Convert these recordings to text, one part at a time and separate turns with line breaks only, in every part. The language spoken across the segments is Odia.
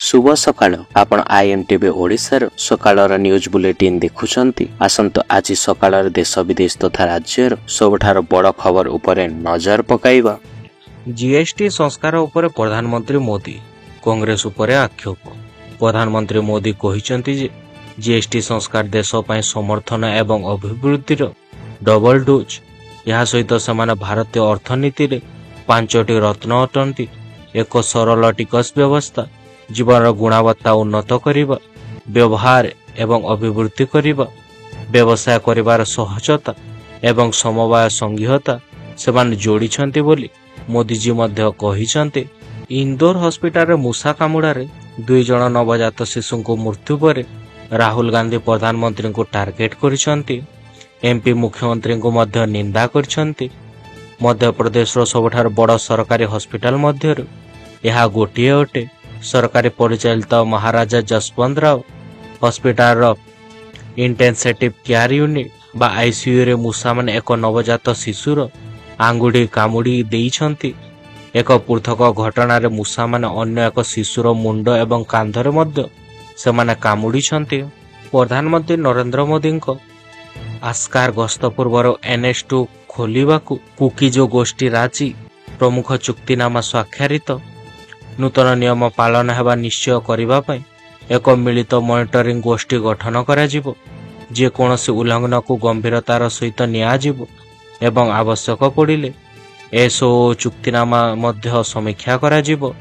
शुभ सकाळ आपण आईएमटीवी ओडिशार सकाळर न्यूज बुलेटिन देखुछंती। आसंतो आज सकाळर देश विदेश तथा राज्यर सबठार बड़ खबर उपरे नजर पकाइबा।
जीएसटी संस्कार उपरे प्रधानमंत्री मोदी कांग्रेस उपरे आक्षेप। प्रधानमंत्री मोदी कहिसेंती जे जीएसटी संस्कार देश पय समर्थन एवं अभिवृद्धिर डबल डोज। यह सहित समान भारतीय अर्थनीति रे पांचटी रत्न अटंती। एक सरल टिकस व्यवस्था, जीवन गुणवत्ता उन्नत करिबा, व्यवहार एवं अभिवृद्धि करिबा, व्यवसाय करिबार सहजता एवं समवाय संघीयता सेमान जोड़ीछंती बोली मोदी जी मध्य कहिछंती। इंदौर हॉस्पिटल मूषा कामुड़ारे 2 जण नवजात शिशु को मृत्यु पर राहुल गांधी प्रधानमंत्री को टार्गेट करिछंती। एमपी मुख्यमंत्री को मध्य निंदा करिछंती। मध्य प्रदेश सबठार बड़ सरकारी हॉस्पिटल मध्य यह गोटे अटे। सरकारी परिचालित Maharaja Jaswant Rao hospital intensive care unit बा आईसीयू रे मूषा माने एक नवजात शिशुर आंगुठी कामुड़ी देइछंती। एक पृथक घटना रे मूषा माने अन्य एक शिशुर मुंड एवं कांधरे मध्य सेमाने कामुड़ी छंती। प्रधानमंत्री नरेंद्र मोदी को आस्कार गस्त पूर्वर NS2 खोलिबाकू कुकीजो गोष्ठी राजी प्रमुख चुक्तिनामा स्वाक्षरित। नूतन नियम पालन हेबा निश्चय करिबा पय एक मिलित मॉनिटरिंग गोष्ठी गठन करा जिवो। जे कोनोसी उल्लंघन को गंभीरतार सहित नियाजिवो एवं आवश्यक पड़िले एसओ चुक्तिनामा मध्य समीक्षा करा जिवो।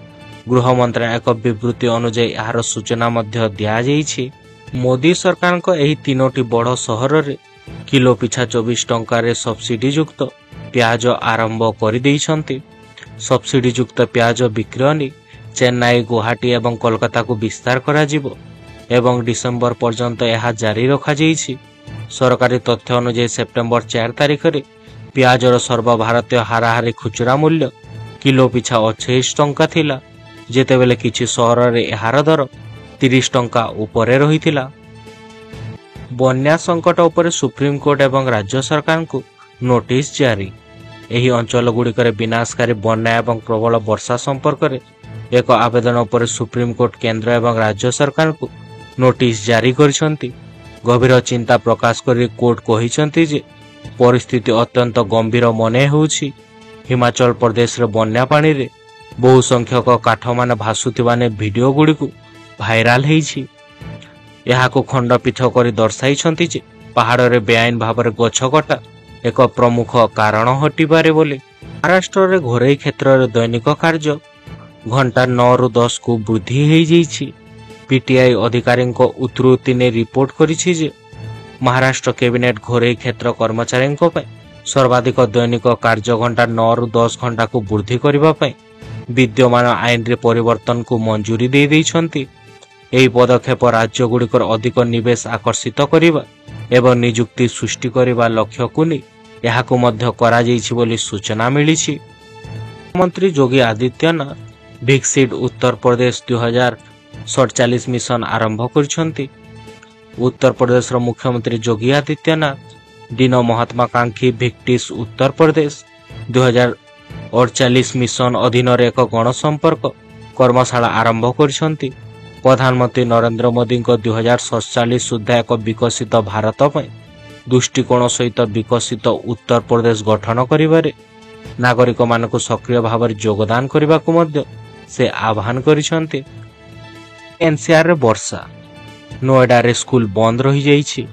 गृह मंत्रालय एक विवृत्ति अनुसार यार सूचना मध्य दिया जाइछि। मोदी सरकार को एही तीनोटी बड़ सहर रे किलो पिछा 24 टंका रे सब्सिडी युक्त प्याज आरंभ कर देइछंती। सब्सिडी युक्त प्याज विक्रय चेन्नई, गुवाहाटी एवं कोलकाता को विस्तार करा जिवो एवं डिसेंबर पर्यंत यह जारी रखा जाइछि। सरकारी तथ्य अनुसार सेप्टेम्बर 4 तारिख रे प्याजर सर्वभारतीय हाराहारी खुचरा मूल्य किलो पिछा 28 टंका थिला, जेतेबेले किछि सहर रे एहार दर 30 टंका उपरे रहिथिला। बन्या संकट उपरे सुप्रीम कोर्ट एवं राज्य सरकार को नोटिस जारी। एही अंचल गुड़िकर विनाशकारी बन्या एवं प्रबल वर्षा संपर्क में एक आवेदन उपर सुप्रीम कोर्ट केंद्र एवं राज्य सरकार को नोटिस जारी करिसंती। गभीर चिंता प्रकाश करी कोर्ट कहिसंती जे परिस्थिति अत्यंत गंभीर मने होउछि। हिमाचल प्रदेश रे बन्या पानी रे बहु संख्यक काठ मान भासुथिबाने वीडियो गुडी को भाइराल हेछि। यहा को खंडपीठ करी दर्शाइछंती जे पहाड़ रे बेआईन भाव रे गछ कटा एक प्रमुख कारण हटिबारे बोले। महाराष्ट्र रे घोरई क्षेत्र रे दैनिक कार्य घंटा 9 रु 10 को वृद्धि हो जाइछि। पीटीआई अधिकारी को उद्धृति ने रिपोर्ट करिछि जे महाराष्ट्र कैबिनेट घोरई क्षेत्र कर्मचारी सर्वाधिक दैनिक कार्य घंटा 9 रु 10 घंटा को वृद्धि करबा पय विद्यमान आईन रे परिवर्तन को मंजूरी दे दैछंती। एही पदक्षेप राज्य गुड़िकर अधिक निवेश आकर्षित करिबा एवं नियुक्ति सृष्टि करिबा लक्ष्य को नहीं यहाको मध्य करा जाइछि बोली सूचना मिलिछि। मुख्यमंत्री योगी आदित्यनाथ विकसित उत्तर प्रदेश 2047 मिशन आरंभ करिसंती। उत्तर प्रदेश रो मुख्यमंत्री योगी आदित्यनाथ दिन महात्माकांक्षी विकसित उत्तर प्रदेश 2048 मिशन अधीन रे एक गणसंपर्क कर्मशाला आरंभ करिसंती। प्रधानमंत्री नरेंद्र मोदी को 2047 सुधा एक विकसित भारत पय दृष्टिकोण सहित विकसित उत्तर प्रदेश गठन करिबारे नागरिक मानक सक्रिय भाव में योगदान करने को मध्य से आह्वान करिसंती। एनसीआर रे वर्षा, नोएडा रे स्कूल बंद रही जाइछि।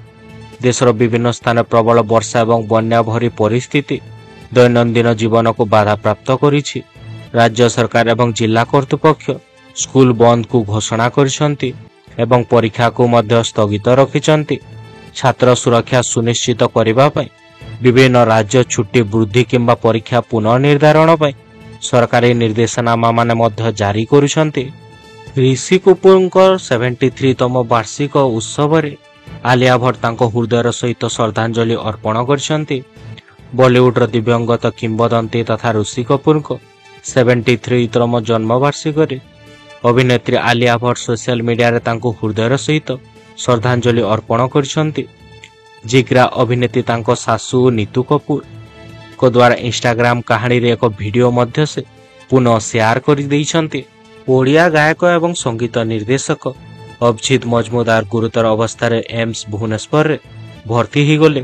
देशर विभिन्न स्थान प्रबल वर्षा एवं बन्या भरी परिस्थिति दैनंदिन जीवन को बाधा प्राप्त करिछि। राज्य सरकार एवं जिला कर्तृपक्ष स्कूल बंद को घोषणा करिसंती एवं परीक्षा को मध्य स्थगित रखिसंती। छात्र सुरक्षा सुनिश्चित करबा पय विभिन्न राज्य छुट्टी वृद्धि किंबा परीक्षा पुनर्निर्धारण पय सरकारी निर्देशनामा माने मध्य जारी करिसंती। ऋषि कपूर 73तम वार्षिक उत्सव रे आलिया भट्ट तांको हृदयर सहित श्रद्धांजलि अर्पण करिसंती। बॉलीवुड रो दिव्यंगत किंवदंती तथा ऋषि कपूर 73तम जन्म वार्षिक रे अभिनेत्री आलिया भट्ट सोशल मीडिया रे तांको हृदयर सहित श्रद्धांजलि अर्पण करिसंती। जिग्रा अभिनेत्री तांको सासू नीतू कपूर को द्वारा इंस्टाग्राम कहानी रे एक वीडियो मध्य से पुनः शेयर कर दैछंती। ଓଡ଼ିଆ ଗାୟକ ଏବଂ ସଙ୍ଗୀତ ନିର୍ଦ୍ଦେଶକ ଅଭିଜିତ ମଜମୁଦାର ଗୁରୁତର ଅବସ୍ଥାରେ ଏମ୍ସ ଭୁବନେଶ୍ୱରରେ ଭର୍ତ୍ତି ହୋଇଗଲେ।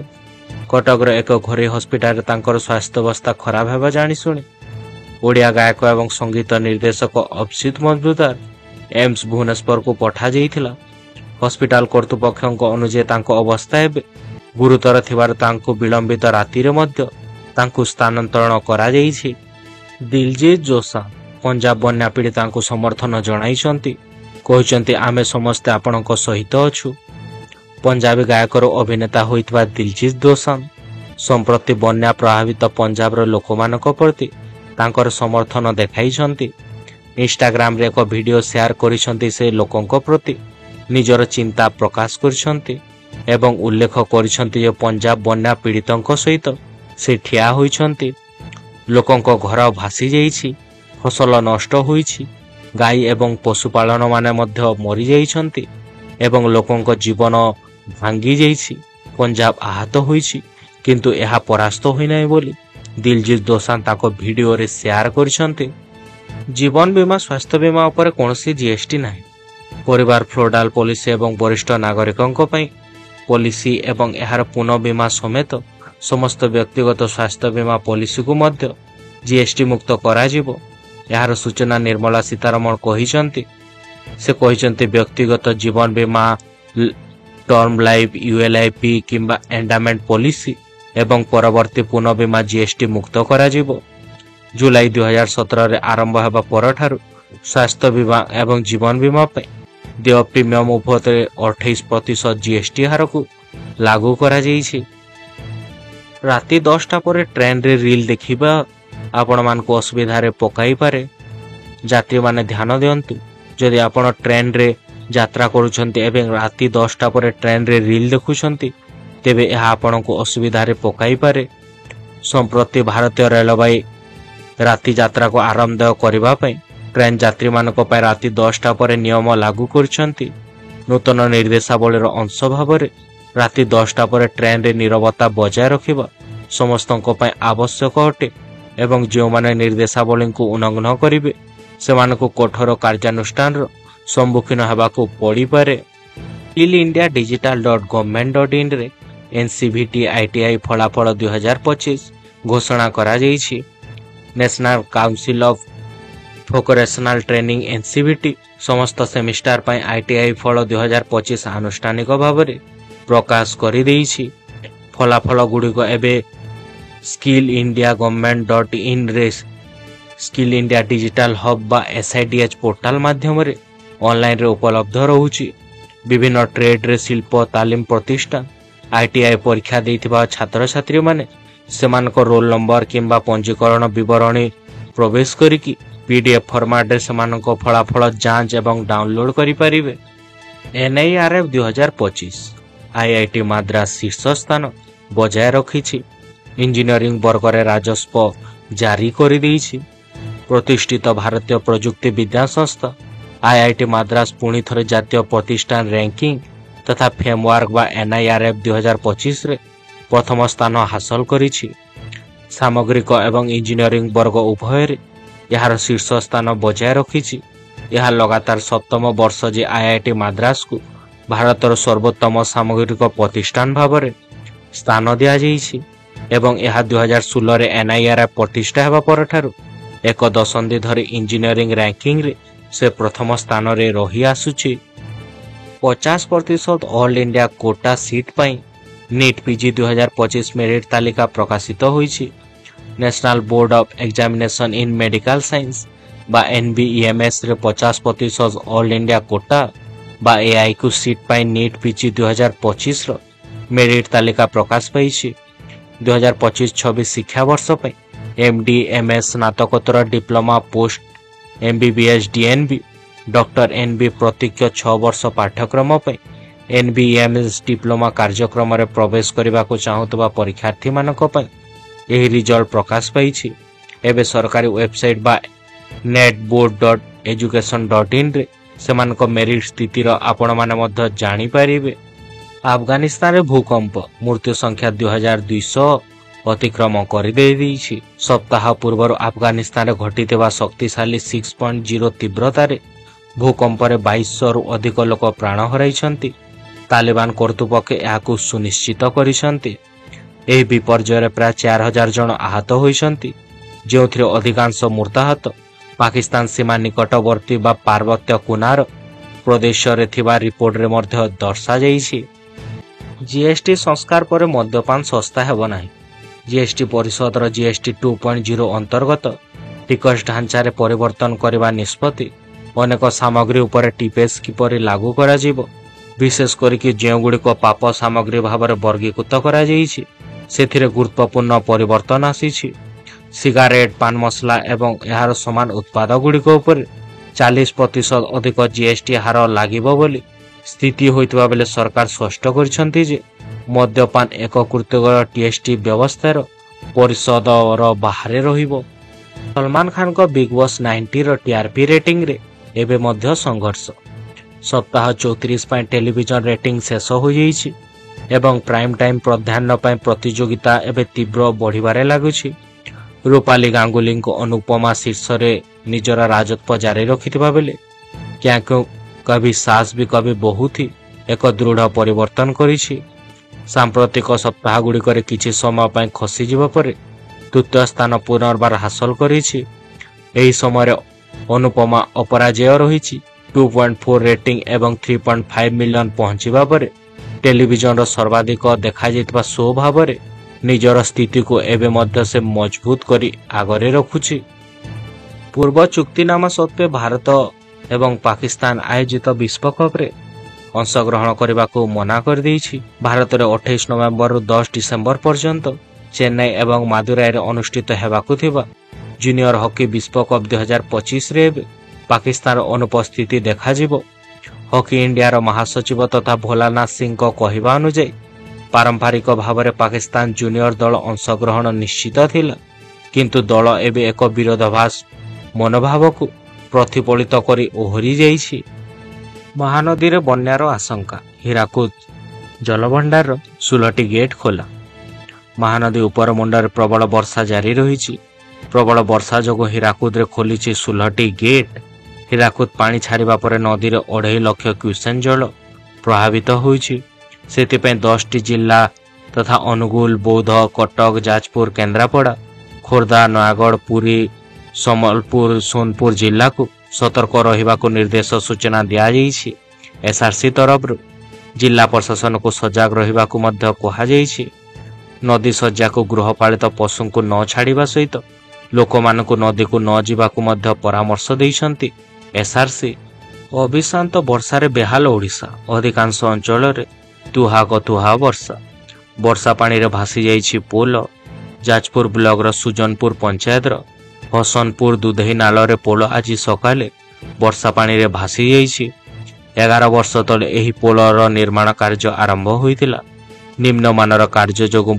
କଟକର ଏକ ଘରୋଇ ହସ୍ପିଟାଲରେ ତାଙ୍କର ସ୍ୱାସ୍ଥ୍ୟାବସ୍ଥା ଖରାପ ହେବା ଜାଣିଶୁଣି ଓଡ଼ିଆ ଗାୟକ ଏବଂ ସଙ୍ଗୀତ ନିର୍ଦ୍ଦେଶକ ଅଭିଜିତ ମଜମୁଦାର ଏମ୍ସ ଭୁବନେଶ୍ୱରକୁ ପଠାଯାଇଥିଲା। ହସ୍ପିଟାଲ କର୍ତ୍ତୃପକ୍ଷଙ୍କ ଅନୁଯାୟୀ ତାଙ୍କ ଅବସ୍ଥା ଏବେ ଗୁରୁତର ଥିବାରୁ ତାଙ୍କୁ ବିଳମ୍ବିତ ରାତିରେ ମଧ୍ୟ ତାଙ୍କୁ ସ୍ଥାନାନ୍ତରଣ କରାଯାଇଛି। ଦିଲଜିତ ଦୋସାଂଝ ପଞ୍ଜାବ ବନ୍ୟା ପୀଡ଼ିତାଙ୍କୁ ସମର୍ଥନ ଜଣାଇଛନ୍ତି, କହିଛନ୍ତି ଆମେ ସମସ୍ତେ ଆପଣଙ୍କ ସହିତ ଅଛୁ। ପଞ୍ଜାବୀ ଗାୟକର ଅଭିନେତା ହୋଇଥିବା ଦିଲଜିତ ଦୋସାଂଝ ସମ୍ପ୍ରତି ବନ୍ୟା ପ୍ରଭାବିତ ପଞ୍ଜାବର ଲୋକମାନଙ୍କ ପ୍ରତି ତାଙ୍କର ସମର୍ଥନ ଦେଖାଇଛନ୍ତି। ଇନଷ୍ଟାଗ୍ରାମରେ ଏକ ଭିଡିଓ ସେୟାର କରିଛନ୍ତି। ସେ ଲୋକଙ୍କ ପ୍ରତି ନିଜର ଚିନ୍ତା ପ୍ରକାଶ କରିଛନ୍ତି ଏବଂ ଉଲ୍ଲେଖ କରିଛନ୍ତି ଯେ ପଞ୍ଜାବ ବନ୍ୟା ପୀଡ଼ିତଙ୍କ ସହିତ ସେ ଠିଆ ହୋଇଛନ୍ତି। ଲୋକଙ୍କ ଘର ଭାସି ଯାଇଛି, ଫସଲ ନଷ୍ଟ ହୋଇଛି, ଗାଈ ଏବଂ ପଶୁପାଳନମାନେ ମଧ୍ୟ ମରିଯାଇଛନ୍ତି ଏବଂ ଲୋକଙ୍କ ଜୀବନ ଭାଙ୍ଗି ଯାଇଛି। ପଞ୍ଜାବ ଆହତ ହୋଇଛି, କିନ୍ତୁ ଏହା ପରାସ୍ତ ହୋଇନାହିଁ ବୋଲି ଦିଲଜିତ ଦୋସାଂଝ ତାଙ୍କ ଭିଡିଓରେ ସେୟାର କରିଛନ୍ତି। ଜୀବନ ବୀମା ସ୍ୱାସ୍ଥ୍ୟ ବୀମା ଉପରେ କୌଣସି ଜିଏସ୍ଟି ନାହିଁ। ପରିବାର ଫ୍ଲୋଡାଲ ପଲିସି ଏବଂ ବରିଷ୍ଠ ନାଗରିକଙ୍କ ପାଇଁ ପଲିସି ଏବଂ ଏହାର ପୁନଃ ବୀମା ସମେତ ସମସ୍ତ ବ୍ୟକ୍ତିଗତ ସ୍ୱାସ୍ଥ୍ୟ ବୀମା ପଲିସିକୁ ମଧ୍ୟ ଜିଏସ୍ଟି ମୁକ୍ତ କରାଯିବ। ଏହାର ସୂଚନା ନିର୍ମଳା ସୀତାରମଣ କହିଛନ୍ତି। ସେ କହିଛନ୍ତି ବ୍ୟକ୍ତିଗତ ଜୀବନ ବୀମା, ଟର୍ମ ଲାଇଫ୍, ୟୁଏଲ୍ଆଇପି କିମ୍ବା ଏଣ୍ଡାମେଣ୍ଟ ପଲିସି ଏବଂ ପରବର୍ତ୍ତୀ ପୁନଃ ବୀମା ଜିଏସ୍ଟି ମୁକ୍ତ କରାଯିବ। ଜୁଲାଇ 2017ରେ ଆରମ୍ଭ ହେବା ପରଠାରୁ ସ୍ୱାସ୍ଥ୍ୟ ବୀମା ଏବଂ ଜୀବନ ବୀମା ପାଇଁ ଦେୟ ପ୍ରିମିୟମ ଉପରେ 28% ଜିଏସ୍ଟି ହାରକୁ ଲାଗୁ କରାଯାଇଛି। ରାତି 10ଟା ପରେ ଟ୍ରେନରେ ରିଲ୍ ଦେଖିବା ଆପଣମାନଙ୍କୁ ଅସୁବିଧାରେ ପକାଇପାରେ। ଯାତ୍ରୀମାନେ ଧ୍ୟାନ ଦିଅନ୍ତୁ, ଯଦି ଆପଣ ଟ୍ରେନରେ ଯାତ୍ରା କରୁଛନ୍ତି ଏବଂ ରାତି 10ଟା ପରେ ଟ୍ରେନରେ ରିଲ୍ ଦେଖୁଛନ୍ତି, ତେବେ ଏହା ଆପଣଙ୍କୁ ଅସୁବିଧାରେ ପକାଇପାରେ। ସମ୍ପ୍ରତି ଭାରତୀୟ ରେଳବାଇ ରାତି ଯାତ୍ରାକୁ ଆରାମଦାୟକ କରିବା ପାଇଁ ଟ୍ରେନ୍ ଯାତ୍ରୀମାନଙ୍କ ପାଇଁ ରାତି 10ଟା ପରେ ନିୟମ ଲାଗୁ କରିଛନ୍ତି। ନୂତନ ନିର୍ଦ୍ଦେଶାବଳୀର ଅଂଶ ଭାବରେ ରାତି 10ଟା ପରେ ଟ୍ରେନରେ ନୀରବତା ବଜାୟ ରଖିବା ସମସ୍ତଙ୍କ ପାଇଁ ଆବଶ୍ୟକ ଅଟେ ଏବଂ ଯେଉଁମାନେ ନିର୍ଦ୍ଦେଶାବଳୀଙ୍କୁ ଉଲ୍ଲଂଘନ କରିବେ ସେମାନଙ୍କୁ କଠୋର କାର୍ଯ୍ୟାନୁଷ୍ଠାନର ସମ୍ମୁଖୀନ ହେବାକୁ ପଡ଼ିପାରେ। skillindiadigital.government.in ରେ NCVT ITI ଫଳାଫଳ 2025 ଘୋଷଣା କରାଯାଇଛି। National council of vocational training NCVT ସମସ୍ତ ସେମିଷ୍ଟାର ପାଇଁ ITI ଫଳ 2025 ଆନୁଷ୍ଠାନିକ ଭାବରେ ପ୍ରକାଶ କରିଦେଇଛି। ଫଳାଫଳ ଗୁଡ଼ିକ ଏବେ skillindiagovernment.in ରେ ସ୍କିଲ୍ ଇଣ୍ଡିଆ ଡିଜିଟାଲ ହବ୍ ବା SIDH ପୋର୍ଟାଲ ମାଧ୍ୟମରେ ଅନଲାଇନରେ ଉପଲବ୍ଧ ରହୁଛି। ବିଭିନ୍ନ ଟ୍ରେଡ୍ରେ ଶିଳ୍ପ ତାଲିମ ପ୍ରତିଷ୍ଠାନ ITI ପରୀକ୍ଷା ଦେଇଥିବା ଛାତ୍ରଛାତ୍ରୀମାନେ ସେମାନଙ୍କ ରୋଲ ନମ୍ବର କିମ୍ବା ପଞ୍ଜୀକରଣ ବିବରଣୀ ପ୍ରବେଶ କରିକି PDF ଫର୍ମାଟରେ ସେମାନଙ୍କ ଫଳାଫଳ ଯାଞ୍ଚ ଏବଂ ଡାଉନଲୋଡ କରିପାରିବେ। NIRF 2025 IIT ମାଦ୍ରାସ ଶୀର୍ଷ ସ୍ଥାନ ବଜାୟ ରଖିଛି। ଇଞ୍ଜିନିୟରିଂ ବର୍ଗରେ ରାଜସ୍ପ ଜାରି କରିଦେଇଛି। ପ୍ରତିଷ୍ଠିତ ଭାରତୀୟ ପ୍ରଯୁକ୍ତି ବିଦ୍ୟା ସଂସ୍ଥା IIT ମାଦ୍ରାସ ପୁଣି ଥରେ ଜାତୀୟ ପ୍ରତିଷ୍ଠାନ ର୍ୟାଙ୍କିଂ ତଥା ଫ୍ରେମୱାର୍କ ବା NIRF 2025ରେ ପ୍ରଥମ ସ୍ଥାନ ହାସଲ କରିଛି। ସାମଗ୍ରିକ ଏବଂ ଇଞ୍ଜିନିୟରିଂ ବର୍ଗ ଉଭୟରେ ଏହାର ଶୀର୍ଷ ସ୍ଥାନ ବଜାୟ ରଖିଛି। ଏହା ଲଗାତାର 7ମ ବର୍ଷ ଯେ IIT ମାଦ୍ରାସକୁ ଭାରତର ସର୍ବୋତ୍ତମ ସାମଗ୍ରିକ ପ୍ରତିଷ୍ଠାନ ଭାବରେ ସ୍ଥାନ ଦିଆଯାଇଛି ଏବଂ ଏହା 2016ରେ NIRF ପ୍ରତିଷ୍ଠା ହେବା ପରଠାରୁ ଏକ ଦଶନ୍ଧି ଧରି ଇଞ୍ଜିନିୟରିଂ ର୍ୟାଙ୍କିଂରେ ସେ ପ୍ରଥମ ସ୍ଥାନରେ ରହି ଆସୁଛି। 50% ଅଲ୍ ଇଣ୍ଡିଆ କୋଟା ସିଟ୍ ପାଇଁ NEET PG 2025 ମେରିଟ୍ ତାଲିକା ପ୍ରକାଶିତ ହୋଇଛି। National board of examination in medical science ବା NBEMSରେ 50% ଅଲ୍ ଇଣ୍ଡିଆ କୋଟା ବା AIQ ସିଟ୍ ପାଇଁ NEET PG 2025ର ମେରିଟ୍ ତାଲିକା ପ୍ରକାଶ ପାଇଛି। 2025-26 ଶିକ୍ଷାବର୍ଷ ପାଇଁ MD MS ସ୍ନାତକୋତ୍ତର diploma post MBBS DNB doctor NB ପ୍ରତ୍ୟକ୍ଷ 6 ବର୍ଷ ପାଠ୍ୟକ୍ରମ ପାଇଁ NBEMS ଡିପ୍ଲୋମା କାର୍ଯ୍ୟକ୍ରମରେ ପ୍ରବେଶ କରିବାକୁ ଚାହୁଁଥିବା ପରୀକ୍ଷାର୍ଥୀମାନଙ୍କ ପାଇଁ ଏହି ରିଜଲ୍ଟ ପ୍ରକାଶ ପାଇଛି। ଏବେ ସରକାରୀ ୱେବସାଇଟ୍ ବା netboard.education.in ରେ ସେମାନଙ୍କ ମେରିଟ୍ ସ୍ଥିତିର ଆପଣମାନେ ମଧ୍ୟ ଜାଣିପାରିବେ। ଆଫଗାନିସ୍ତାନରେ ଭୂକମ୍ପ, ମୃତ୍ୟୁ ସଂଖ୍ୟା 2200, ଅତିକ୍ରମ କରିଦେଇଛି। ସପ୍ତାହ ପୂର୍ବରୁ ଆଫଗାନିସ୍ତାନରେ ଘଟିଥିବା ଶକ୍ତିଶାଳୀ 6.0 ତୀବ୍ରତାରେ ଭୂକମ୍ପରେ 2200ରୁ ଅଧିକ ଲୋକ ପ୍ରାଣ ହରାଇଛନ୍ତି। ତାଲିବାନ କର୍ତ୍ତୃପକ୍ଷ ଏହାକୁ ସୁନିଶ୍ଚିତ କରିଛନ୍ତି। ଏହି ବିପର୍ଯ୍ୟୟରେ ପ୍ରାୟ 4000 ଜଣ ଆହତ ହୋଇଛନ୍ତି, ଯେଉଁଥିରେ ଅଧିକାଂଶ ମୃତାହତ ପାକିସ୍ତାନ ସୀମା ନିକଟବର୍ତ୍ତୀ ବା ପାର୍ବତ୍ୟ କୁନାର ପ୍ରଦେଶରେ ଥିବା ରିପୋର୍ଟରେ ମଧ୍ୟ ଦର୍ଶାଯାଇଛି। ଜିଏସ୍ଟି ସଂସ୍କାର ପରେ ମଦ୍ୟପାନ ଶସ୍ତା ହେବ ନାହିଁ। ଜିଏସ୍ଟି ପରିଷଦର ଜିଏସ୍ଟି 2.0 ଅନ୍ତର୍ଗତ ଟିକସ ଢାଞ୍ଚାରେ ପରିବର୍ତ୍ତନ କରିବା ନିଷ୍ପତ୍ତି ଅନେକ ସାମଗ୍ରୀ ଉପରେ ଟିପେସ୍ କିପରି ଲାଗୁ କରାଯିବ, ବିଶେଷ କରିକି ଯେଉଁଗୁଡ଼ିକ ପାପ ସାମଗ୍ରୀ ଭାବରେ ବର୍ଗୀକୃତ କରାଯାଇଛି, ସେଥିରେ ଗୁରୁତ୍ୱପୂର୍ଣ୍ଣ ପରିବର୍ତ୍ତନ ଆସିଛି। ସିଗାରେଟ୍, ପାନ ମସଲା ଏବଂ ଏହାର ସମାନ ଉତ୍ପାଦଗୁଡ଼ିକ ଉପରେ 40% ଅଧିକ ଜିଏସ୍ଟି ହାର ଲାଗିବ ବୋଲି ସ୍ଥିତି ହୋଇଥିବା ବେଳେ ସରକାର ସ୍ପଷ୍ଟ କରିଛନ୍ତି ଯେ ମଦ୍ୟପାନ ଏକୀକୃତ ଜିଏସ୍ଟି ବ୍ୟବସ୍ଥାର ପରିଷଦର ବାହାରେ ରହିବ। ସଲମାନ ଖାନଙ୍କ ବିଗ୍ ବସ୍ 90ର ଟିଆର୍ପି ରେଟିଂରେ ଏବେ ମଧ୍ୟ ସଂଘର୍ଷ। ସପ୍ତାହ 34 ପାଇଁ ଟେଲିଭିଜନ ରେଟିଂ ଶେଷ ହୋଇଯାଇଛି ଏବଂ ପ୍ରାଇମ୍ ଟାଇମ୍ ପ୍ରାଧାନ୍ୟ ପାଇଁ ପ୍ରତିଯୋଗିତା ଏବେ ତୀବ୍ର ବଢ଼ିବାରେ ଲାଗୁଛି। ରୂପାଲି ଗାଙ୍ଗୁଲିଙ୍କ ଅନୁପମା ଶୀର୍ଷରେ ନିଜର ରାଜତ୍ୱ ଜାରି ରଖିଥିବା ବେଳେ କ୍ୟା କ୍ୟୋଁ କଭି ସାସ୍ ବି କଭି ବହୁଥି ଏକ ଦୃଢ଼ ପରିବର୍ତ୍ତନ କରିଛି। ସାମ୍ପ୍ରତିକ ସପ୍ତାହଗୁଡ଼ିକରେ କିଛି ସମୟ ପାଇଁ ଖସିଯିବା ପରେ ତୃତୀୟ ସ୍ଥାନ ପୁନର୍ବାର ହାସଲ କରିଛି। ଏହି ସମୟରେ ଅନୁପମା ଅପରାଜେୟ ରହିଛି। 2.4 ରେଟିଂ ଏବଂ 3.5 ମିଲିୟନ ପହଞ୍ଚିବା ପରେ ଟେଲିଭିଜନର ସର୍ବାଧିକ ଦେଖାଯାଇଥିବା ଶୋ ଭାବରେ ନିଜର ସ୍ଥିତିକୁ ଏବେ ମଧ୍ୟ ସେ ମଜବୁତ କରି ଆଗରେ ରଖୁଛି। ପୂର୍ବ ଚୁକ୍ତିନାମା ସତ୍ତ୍ୱେ ଭାରତ ଏବଂ ପାକିସ୍ତାନ ଆୟୋଜିତ ବିଶ୍ୱକପ୍ରେ ଅଂଶଗ୍ରହଣ କରିବାକୁ ମନା କରିଦେଇଛି। ଭାରତରେ 28 ନଭେମ୍ବରରୁ 10 ଡିସେମ୍ବର ପର୍ଯ୍ୟନ୍ତ ଚେନ୍ନାଇ ଏବଂ ମାଦୁରାଇରେ ଅନୁଷ୍ଠିତ ହେବାକୁ ଥିବା ଜୁନିୟର ହକି ବିଶ୍ୱକପ୍ 2025ରେ ଏବେ ପାକିସ୍ତାନର ଅନୁପସ୍ଥିତି ଦେଖାଯିବ। ହକି ଇଣ୍ଡିଆର ମହାସଚିବ ତଥା ଭୋଲାନାଥ ସିଂଙ୍କ କହିବା ଅନୁଯାୟୀ ପାରମ୍ପରିକ ଭାବରେ ପାକିସ୍ତାନ ଜୁନିୟର ଦଳ ଅଂଶଗ୍ରହଣ ନିଶ୍ଚିତ ଥିଲା, କିନ୍ତୁ ଦଳ ଏବେ ଏକ ବିରୋଧାଭାସ ମନୋଭାବକୁ ପ୍ରତିଫଳିତ କରି ଓହରି ଯାଇଛି। ମହାନଦୀରେ ବନ୍ୟାର ଆଶଙ୍କା, ହୀରାକୁଦ ଜଳଭଣ୍ଡାରର 16ଟି ଗେଟ୍ ଖୋଲା। ମହାନଦୀ ଉପରମୁଣ୍ଡରେ ପ୍ରବଳ ବର୍ଷା ଜାରି ରହିଛି। ପ୍ରବଳ ବର୍ଷା ଯୋଗୁଁ ହୀରାକୁଦରେ ଖୋଲିଛି 16ଟି ଗେଟ୍। ହୀରାକୁଦ ପାଣି ଛାଡ଼ିବା ପରେ ନଦୀରେ 2.5 ଲକ୍ଷ କ୍ୟୁସେକ୍ ଜଳ ପ୍ରଭାବିତ ହୋଇଛି। ସେଥିପାଇଁ 10ଟି ଜିଲ୍ଲା ତଥା ଅନୁଗୁଳ, ବୌଦ୍ଧ, କଟକ, ଯାଜପୁର, କେନ୍ଦ୍ରାପଡ଼ା, ଖୋର୍ଦ୍ଧା, ନୟାଗଡ଼, ପୁରୀ, ସମ୍ବଲପୁର, ସୋନପୁର ଜିଲ୍ଲାକୁ ସତର୍କ ରହିବାକୁ ନିର୍ଦ୍ଦେଶ ସୂଚନା ଦିଆଯାଇଛି। ଏସ୍ଆର୍ସି ତରଫରୁ ଜିଲ୍ଲା ପ୍ରଶାସନକୁ ସଜାଗ ରହିବାକୁ ମଧ୍ୟ କୁହାଯାଇଛି। ନଦୀ ଶଯ୍ୟାକୁ ଗୃହପାଳିତ ପଶୁଙ୍କୁ ନ ଛାଡ଼ିବା ସହିତ ଲୋକମାନଙ୍କୁ ନଦୀକୁ ନ ଯିବାକୁ ମଧ୍ୟ ପରାମର୍ଶ ଦେଇଛନ୍ତି ଏସ୍ଆର୍ସି। ଅବିଶ୍ରାନ୍ତ ବର୍ଷାରେ ବେହାଲ ଓଡ଼ିଶା, ଅଧିକାଂଶ ଅଞ୍ଚଳରେ ତୁହାକ ବର୍ଷା। ବର୍ଷା ପାଣିରେ ଭାସି ଯାଇଛି ପୋଲ। ଯାଜପୁର ବ୍ଲକର ସୁଜନପୁର ପଞ୍ଚାୟତର ହସନପୁର ଦୁଧେଇ ନାଳରେ ପୋଲ ଆଜି ସକାଳେ ବର୍ଷା ପାଣିରେ ଭାସି ଯାଇଛି। 11 ବର୍ଷ ତଳେ ଏହି ପୋଲର ନିର୍ମାଣ କାର୍ଯ୍ୟ ଆରମ୍ଭ ହୋଇଥିଲା। ନିମ୍ନମାନର କାର୍ଯ୍ୟ ଯୋଗୁଁ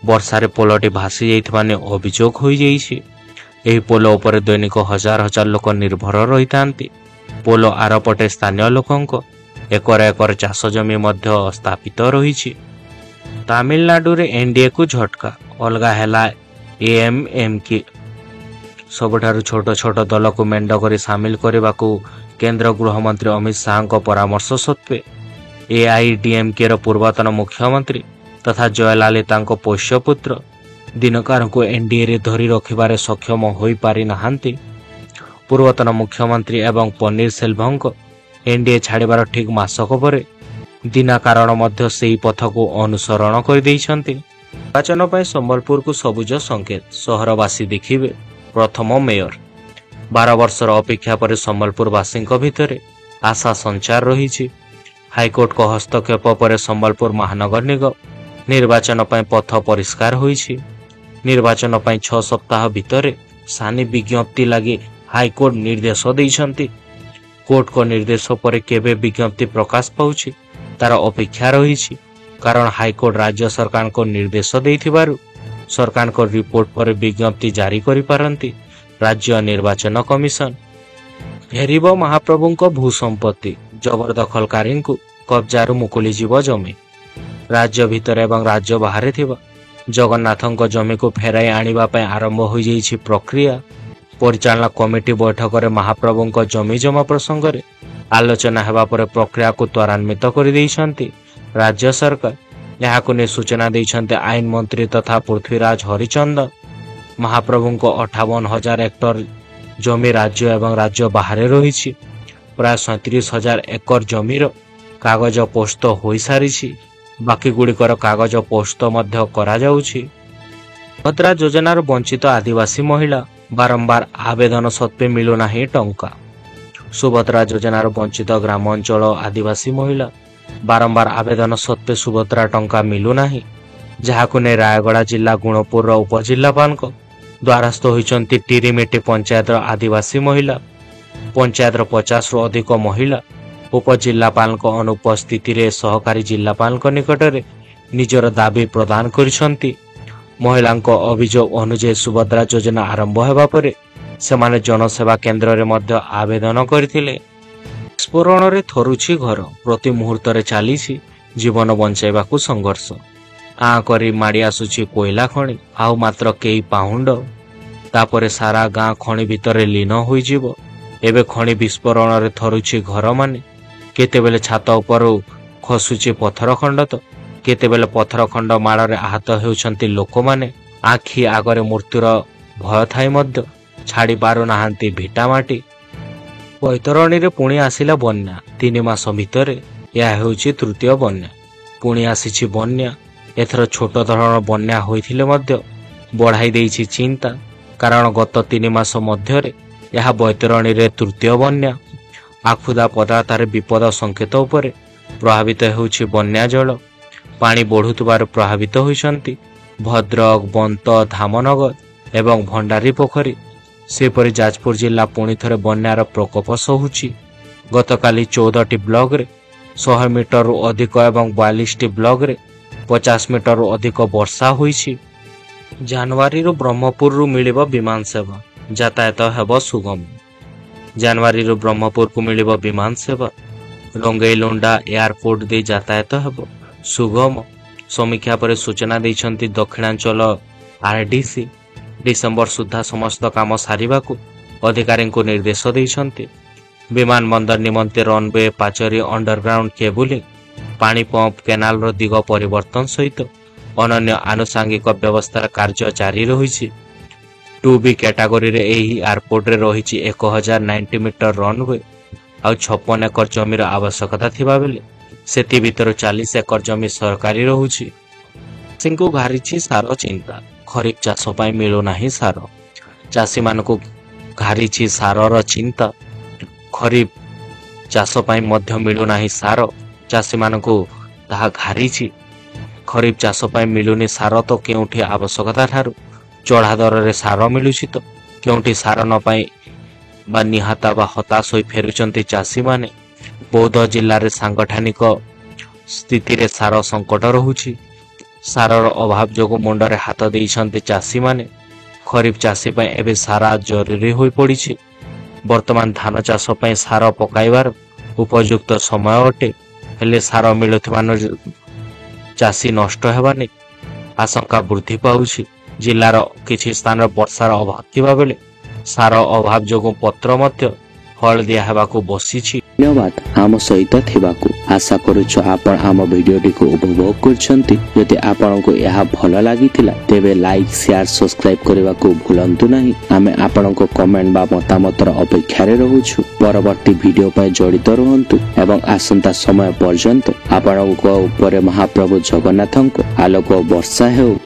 ବର୍ଷାରେ ପୋଲଟି ଭାସି ଯାଇଥିବା ନେଇ ଅଭିଯୋଗ ହୋଇଯାଇଛି। ଏହି ପୋଲ ଉପରେ ଦୈନିକ ହଜାର ହଜାର ଲୋକ ନିର୍ଭର ରହିଥାନ୍ତି। ପୋଲ ଆରପଟେ ସ୍ଥାନୀୟ ଲୋକଙ୍କ ଏକର ଏକର ଚାଷ ଜମି ମଧ୍ୟ ସ୍ଥାପିତ ରହିଛି। ତାମିଲନାଡୁରେ ଏନ୍ଡିଏକୁ ଝଟକା, ଅଲଗା ହେଲା ଏଏମ୍ଏମ୍କେ। ସବୁଠାରୁ ଛୋଟ ଛୋଟ ଦଳକୁ ମେଣ୍ଟ କରି ସାମିଲ କରିବାକୁ କେନ୍ଦ୍ର ଗୃହମନ୍ତ୍ରୀ ଅମିତ ଶାହାଙ୍କ ପରାମର୍ଶ ସତ୍ତ୍ୱେ ଏଆଇଡିଏମ୍କେର ପୂର୍ବତନ ମୁଖ୍ୟମନ୍ତ୍ରୀ ତଥା ଜୟଲଲିତାଙ୍କ ପୋଷ୍ୟପୁତ୍ର ଦିନକରଙ୍କୁ ଏନ୍ଡିଏରେ ଧରି ରଖିବାରେ ସକ୍ଷମ ହୋଇପାରିନାହାନ୍ତି। ପୂର୍ବତନ ମୁଖ୍ୟମନ୍ତ୍ରୀ ଏବଂ ପନିର ସେଲଭମଙ୍କ ଏନ୍ଡିଏ ଛାଡ଼ିବାର ଠିକ୍ ମାସକ ପରେ ଦିନକରଣ ମଧ୍ୟ ସେହି ପଥକୁ ଅନୁସରଣ କରିଦେଇଛନ୍ତି। ନିର୍ବାଚନ ପାଇଁ ସମ୍ବଲପୁରକୁ ସବୁଜ ସଂକେତ, ସହରବାସୀ ଦେଖିବେ ପ୍ରଥମ ମେୟର। 12 ବର୍ଷର ଅପେକ୍ଷା ପରେ ସମ୍ବଲପୁରବାସୀଙ୍କ ଭିତରେ ଆଶା ସଞ୍ଚାର ରହିଛି। ହାଇକୋର୍ଟଙ୍କ ହସ୍ତକ୍ଷେପ ପରେ ସମ୍ବଲପୁର ମହାନଗର ନିଗମ ନିର୍ବାଚନ ପାଇଁ ପଥ ପରିଷ୍କାର ହୋଇଛି। ନିର୍ବାଚନ ପାଇଁ 6 ସପ୍ତାହ ଭିତରେ ସାନି ବିଜ୍ଞପ୍ତି ଲାଗି ହାଇକୋର୍ଟ ନିର୍ଦ୍ଦେଶ ଦେଇଛନ୍ତି। କୋର୍ଟଙ୍କ ନିର୍ଦ୍ଦେଶ ପରେ କେବେ ବିଜ୍ଞପ୍ତି ପ୍ରକାଶ ପାଉଛି ତାର ଅପେକ୍ଷା ରହିଛି, କାରଣ ହାଇକୋର୍ଟ ରାଜ୍ୟ ସରକାରଙ୍କ ନିର୍ଦ୍ଦେଶ ଦେଇଥିବାରୁ ସରକାରଙ୍କ ରିପୋର୍ଟ ପରେ ବିଜ୍ଞପ୍ତି ଜାରି କରିପାରନ୍ତି ରାଜ୍ୟ ନିର୍ବାଚନ କମିଶନ। ଫେରିବ ମହାପ୍ରଭୁଙ୍କ ଭୂସମ୍ପତ୍ତି, ଜବରଦଖଲକାରୀଙ୍କୁ କବ୍ଜାରୁ ମୁକୁଳିଯିବ ଜମି। ରାଜ୍ୟ ଭିତରେ ଏବଂ ରାଜ୍ୟ ବାହାରେ ଥିବା ଜଗନ୍ନାଥଙ୍କ ଜମିକୁ ଫେରାଇ ଆଣିବା ପାଇଁ ଆରମ୍ଭ ହୋଇଯାଇଛି ପ୍ରକ୍ରିୟା। ପରିଚାଳନା କମିଟି ବୈଠକରେ ମହାପ୍ରଭୁଙ୍କ ଜମି ଜମା ପ୍ରସଙ୍ଗରେ ଆଲୋଚନା ହେବା ପରେ ପ୍ରକ୍ରିୟାକୁ ତ୍ୱରାନ୍ୱିତ କରିଦେଇଛନ୍ତି ରାଜ୍ୟ ସରକାର। ଏହାକୁ ନେଇ ସୂଚନା ଦେଇଛନ୍ତି ଆଇନ ମନ୍ତ୍ରୀ ତଥା ପୃଥ୍ୱୀରାଜ ହରିଚନ୍ଦନ। ମହାପ୍ରଭୁଙ୍କ 58,000 ହେକ୍ଟର ଜମି ରାଜ୍ୟ ଏବଂ ରାଜ୍ୟ ବାହାରେ ରହିଛି। ପ୍ରାୟ 37,000 ଏକର ଜମିର କାଗଜ ପୋସ୍ତ ହୋଇସାରିଛି। ବାକି ଗୁଡ଼ିକର କାଗଜ ପୋସ୍ତ ମଧ୍ୟ କରାଯାଉଛି। ସୁଭଦ୍ରା ଯୋଜନାର ବଞ୍ଚିତ ଆଦିବାସୀ ମହିଳା ବାରମ୍ବାର ଆବେଦନ ସତ୍ତ୍ୱେ ମିଳୁନାହିଁ ଟଙ୍କା। ସୁଭଦ୍ରା ଯୋଜନାର ବଞ୍ଚିତ ଗ୍ରାମାଞ୍ଚଳ ଆଦିବାସୀ ମହିଳା ବାରମ୍ବାର ଆବେଦନ ସତ୍ତ୍ୱେ ସୁଭଦ୍ରା ଟଙ୍କା ମିଳୁନାହିଁ, ଯାହାକୁ ନେଇ ରାୟଗଡ଼ା ଜିଲ୍ଲା ଗୁଣପୁରର ଉପଜିଲ୍ଲାପାଳଙ୍କ ଦ୍ୱାରସ୍ଥ ହୋଇଛନ୍ତି ଟିରିମିଟି ପଞ୍ଚାୟତର ଆଦିବାସୀ ମହିଳା। ପଞ୍ଚାୟତର 50ରୁ ଅଧିକ ମହିଳା ଉପଜିଲ୍ଲାପାଳଙ୍କ ଅନୁପସ୍ଥିତିରେ ସହକାରୀ ଜିଲ୍ଲାପାଳଙ୍କ ନିକଟରେ ନିଜର ଦାବି ପ୍ରଦାନ କରିଛନ୍ତି। ମହିଳାଙ୍କ ଅଭିଯୋଗ ଅନୁଯାୟୀ ସୁଭଦ୍ରା ଯୋଜନା ଆରମ୍ଭ ହେବା ପରେ ସେମାନେ ଜନସେବା କେନ୍ଦ୍ରରେ ମଧ୍ୟ ଆବେଦନ କରିଥିଲେ। ବିସ୍ଫୋରଣରେ ଥରୁଛି ଘର, ପ୍ରତି ମୁହୂର୍ତ୍ତରେ ଚାଲିଛି ଜୀବନ ବଞ୍ଚାଇବାକୁ ସଂଘର୍ଷ। ଆଁ କରି ମାଡ଼ି ଆସୁଛି କୋଇଲା ଖଣି, ଆଉ ମାତ୍ର କେଇ ପାହୁଣ୍ଡ, ତାପରେ ସାରା ଗାଁ ଖଣି ଭିତରେ ଲୀନ ହୋଇଯିବ। ଏବେ ଖଣି ବିସ୍ଫୋରଣରେ ଥରୁଛି ଘରମାନେ। କେତେବେଳେ ଛାତ ଉପରୁ ଖସୁଛି ପଥର ଖଣ୍ଡ, ତ କେତେବେଳେ ପଥର ଖଣ୍ଡ ମାଡ଼ରେ ଆହତ ହେଉଛନ୍ତି ଲୋକମାନେ। ଆଖି ଆଗରେ ମୃତ୍ୟୁର ଭୟ ଥାଇ ମଧ୍ୟ ଛାଡ଼ି ପାରୁନାହାନ୍ତି ଭିଟାମାଟି। ବୈତରଣୀରେ ପୁଣି ଆସିଲା ବନ୍ୟା। 3 ମାସ ଭିତରେ ଏହା ହେଉଛି ତୃତୀୟ ବନ୍ୟା। ପୁଣି ଆସିଛି ବନ୍ୟା। ଏଥର ଛୋଟ ଧରଣର ବନ୍ୟା ହୋଇଥିଲେ ମଧ୍ୟ ବଢ଼ାଇ ଦେଇଛି ଚିନ୍ତା, କାରଣ ଗତ 3 ମାସ ମଧ୍ୟରେ ଏହା ବୈତରଣୀରେ ତୃତୀୟ ବନ୍ୟା। ଆଖୁଦା ପଦାର୍ଥରେ ବିପଦ ସଂକେତ ଉପରେ ପ୍ରଭାବିତ ହେଉଛି ବନ୍ୟା ଜଳ। ପାଣି ବଢ଼ୁଥିବାରୁ ପ୍ରଭାବିତ ହୋଇଛନ୍ତି ଭଦ୍ରକ, ବନ୍ତ, ଧାମନଗର ଏବଂ ଭଣ୍ଡାରୀ ପୋଖରୀ। ସେପରି ଯାଜପୁର ଜିଲ୍ଲା ପୁଣି ଥରେ ବନ୍ୟାର ପ୍ରକୋପ ସହୁଛି। ଗତକାଲି 14ଟି ବ୍ଲକରେ 100 ମିଟରରୁ ଅଧିକ ଏବଂ 42ଟି ବ୍ଲକରେ 50 ମିଟରରୁ ଅଧିକ ବର୍ଷା ହୋଇଛି। ଜାନୁଆରୀରୁ ବ୍ରହ୍ମପୁରରୁ ମିଳିବ ବିମାନ ସେବା, ଯାତାୟାତ ହେବ ସୁଗମ। ଜାନୁଆରୀରୁ ବ୍ରହ୍ମପୁରକୁ ମିଳିବ ବିମାନ ସେବା। ରଙ୍ଗେଇଲୁଣ୍ଡା ଏୟାରପୋର୍ଟ ଦେଇ ଯାତାୟାତ ହେବ ସୁଗମ। ସମୀକ୍ଷା ପରେ ସୂଚନା ଦେଇଛନ୍ତି ଦକ୍ଷିଣାଞ୍ଚଳ ଆରଡିସି। ଡିସେମ୍ବର ସୁଦ୍ଧା ସମସ୍ତ କାମ ସାରିବାକୁ ଅଧିକାରୀଙ୍କୁ ନିର୍ଦ୍ଦେଶ ଦେଇଛନ୍ତି। ବିମାନବନ୍ଦର ନିମନ୍ତେ ରନୱେ, ପାଚେରୀ, ଅଣ୍ଡରଗ୍ରାଉଣ୍ଡ କେବୁଲିଂ, ପାଣି ପମ୍ପ, କେନାଲର ଦିଗ ପରିବର୍ତ୍ତନ ସହିତ ଅନନ୍ୟ ଆନୁଷାଙ୍ଗିକ ବ୍ୟବସ୍ଥାର କାର୍ଯ୍ୟ ଜାରି ରହିଛି। 2B କ୍ୟାଟାଗୋରୀରେ ଏହି ଏୟାରପୋର୍ଟରେ ରହିଛି 1090 ମିଟର ରନୱେ ଆଉ 56 ଏକର ଜମିର ଆବଶ୍ୟକତା ଥିବାବେଳେ ସେଥି ଭିତରୁ 40 ଏକର ଜମି ସରକାରୀ ରହୁଛି। ଚାଷୀଙ୍କୁ ଘାରିଛି ସାର ଚିନ୍ତା। ଖରିଫ ଚାଷ ପାଇଁ ମିଳୁନାହିଁ ସାର। ଚାଷୀମାନଙ୍କୁ ଘାରିଛି ସାରର ଚିନ୍ତା। ଖରିଫ ଚାଷ ପାଇଁ ମଧ୍ୟ ମିଳୁନାହିଁ ସାର। ଚାଷୀମାନଙ୍କୁ ତାହା ଘାରିଛି। ଖରିଫ ଚାଷ ପାଇଁ ମିଳୁନି ସାର ତ କେଉଁଠି ଆବଶ୍ୟକତା ଠାରୁ ଚଢ଼ା ଦରରେ ସାର ମିଳୁଛି, ତ କେଉଁଠି ସାର ନ ପାଇଁ ବା ନିହାତା ବା ହତାଶ ହୋଇ ଫେରୁଛନ୍ତି ଚାଷୀମାନେ। ବୌଦ୍ଧ ଜିଲ୍ଲାରେ ସାଂଗଠନିକ ସ୍ଥିତିରେ ସାର ସଙ୍କଟ ରହୁଛି। ସାରର ଅଭାବ ଯୋଗୁଁ ମୁଣ୍ଡରେ ହାତ ଦେଇଛନ୍ତି ଚାଷୀମାନେ। ଖରିଫ ଚାଷୀ ପାଇଁ ଏବେ ସାର ଜରୁରୀ ହୋଇପଡ଼ିଛି। ବର୍ତ୍ତମାନ ଧାନ ଚାଷ ପାଇଁ ସାର ପକାଇବାର ଉପଯୁକ୍ତ ସମୟ ଅଟେ, ହେଲେ ସାର ମିଳୁଥିବା ଚାଷୀ ନଷ୍ଟ ହେବାନି ଆଶଙ୍କା ବୃଦ୍ଧି ପାଉଛି। ଜିଲ୍ଲାର କିଛି ସ୍ଥାନରେ ବର୍ଷାର ଅଭାବ ଥିବା ବେଳେ ସାର ଅଭାବ ଯୋଗୁଁ ପତ୍ର ମଧ୍ୟ ହଳଦିଆ ହେବାକୁ ବସିଛି।
ଧନ୍ୟବାଦ ଆମ ସହିତ ଥିବାକୁ। ଆଶା କରୁଛୁ ଆପଣ ଆମ ଭିଡ଼ିଓଟିକୁ ଉପଭୋଗ କରିଛନ୍ତି। ଯଦି ଆପଣଙ୍କୁ ଏହା ଭଲ ଲାଗିଥିଲା ତେବେ ଲାଇକ୍, ସେୟାର, ସବସ୍କ୍ରାଇବ କରିବାକୁ ଭୁଲନ୍ତୁ ନାହିଁ। ଆମେ ଆପଣଙ୍କ କମେଣ୍ଟ ବା ମତାମତର ଅପେକ୍ଷାରେ ରହୁଛୁ। ପରବର୍ତ୍ତୀ ଭିଡ଼ିଓ ପାଇଁ ଜଡ଼ିତ ରୁହନ୍ତୁ ଏବଂ ଆସନ୍ତା ସମୟ ପର୍ଯ୍ୟନ୍ତ ଆପଣଙ୍କ ଉପରେ ମହାପ୍ରଭୁ ଜଗନ୍ନାଥଙ୍କ ଆଲୋକ ବର୍ଷା ହେଉ।